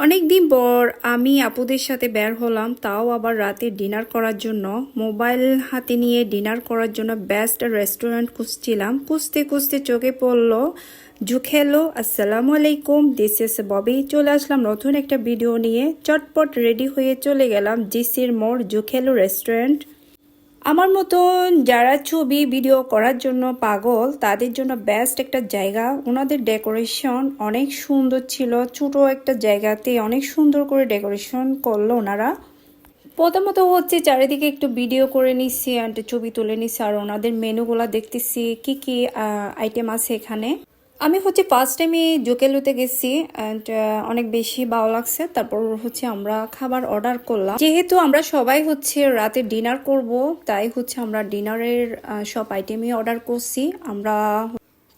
অনেক দিন পর আমি আপুদের সাথে বের হলাম, তাও আবার রাতে ডিনার করার জন্য। মোবাইল হাতে নিয়ে ডিনার করার জন্য বেস্ট রেস্টুরেন্ট খুঁজছিলাম। খুঁজতে খুঁজতে চোখে পড়লো জুখেলো। আসসালামু আলাইকুম, দিস ইজ ববি। চলে আসলাম নতুন একটা ভিডিও নিয়ে। চটপট রেডি হয়ে চলে গেলাম জিসির মোড় জুখেলো রেস্টুরেন্ট। আমার মতন যারা ছবি ভিডিও করার জন্য পাগল তাদের জন্য বেস্ট একটা জায়গা। ওনাদের ডেকোরেশন অনেক সুন্দর ছিল, ছোট একটা জায়গাতে অনেক সুন্দর করে ডেকোরেশন করলো ওনারা। প্রথমত হচ্ছে চারিদিকে একটু ভিডিও করে নিচ্ছি অ্যান্ড ছবি তুলে নিচ্ছি, আর ওনাদের মেনুগুলা দেখতেছি কি কি আইটেম আছে এখানে। আমি হচ্ছে ফার্স্ট টাইমে জোকেলুতে গেছি অ্যান্ড অনেক বেশি ভালো লাগছে। তারপর হচ্ছে আমরা খাবার অর্ডার করলাম, যেহেতু আমরা সবাই হচ্ছে রাতে ডিনার করব, তাই হচ্ছে আমরা ডিনারের সব আইটেমই অর্ডার করছি। আমরা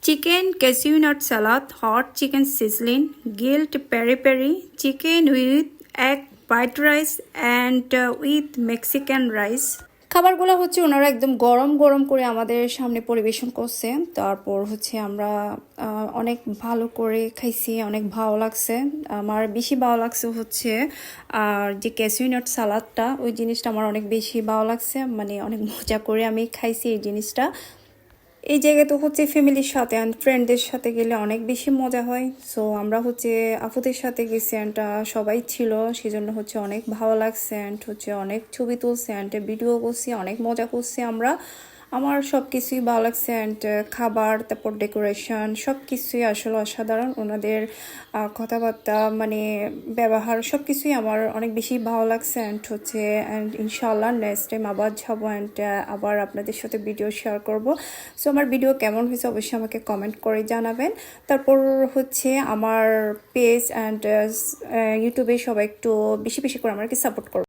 chicken cashew nut salad, hot chicken sizzling, grilled peri peri, chicken with egg white rice and with Mexican rice. খাবারগুলো হচ্ছে ওনারা একদম গরম গরম করে আমাদের সামনে পরিবেশন করছে। তারপর হচ্ছে আমরা অনেক ভালো করে খাইছি, অনেক ভালো লাগছে। আমার বেশি ভালো লাগছে হচ্ছে আর যে ক্যাসিউনাট সালাদটা, ওই জিনিসটা আমার অনেক বেশি ভালো লাগছে। মানে অনেক মজা করে আমি খাইছি এই জিনিসটা। এই জায়গায় তো হচ্ছে ফ্যামিলির সাথে অ্যান্ড ফ্রেন্ডদের সাথে গেলে অনেক বেশি মজা হয়। সো আমরা হচ্ছে আপুদের সাথে গেছি অ্যান্ড সবাই ছিল, সেজন্য হচ্ছে অনেক ভালো লাগছে অ্যান্ড হচ্ছে অনেক ছবি তুলছে অ্যান্ড ভিডিও করছি, অনেক মজা করছি আমরা। আমার সব কিছুই ভালো লাগছে অ্যান্ড খাবার, তারপর ডেকোরেশন সব কিছুই আসলে অসাধারণ। ওনাদের কথাবার্তা মানে ব্যবহার সব কিছুই আমার অনেক বেশি ভালো লাগছে অ্যান্ড হচ্ছে ইনশাআল্লাহ নেক্সট টাইম আবার যাবো অ্যান্ড আবার আপনাদের সাথে ভিডিও শেয়ার করব। সো আমার ভিডিও কেমন হয়েছে অবশ্যই আমাকে কমেন্ট করে জানাবেন। তারপর হচ্ছে আমার পেজ অ্যান্ড ইউটিউবে সবাই একটু বেশি বেশি করে আমাকে সাপোর্ট করবে।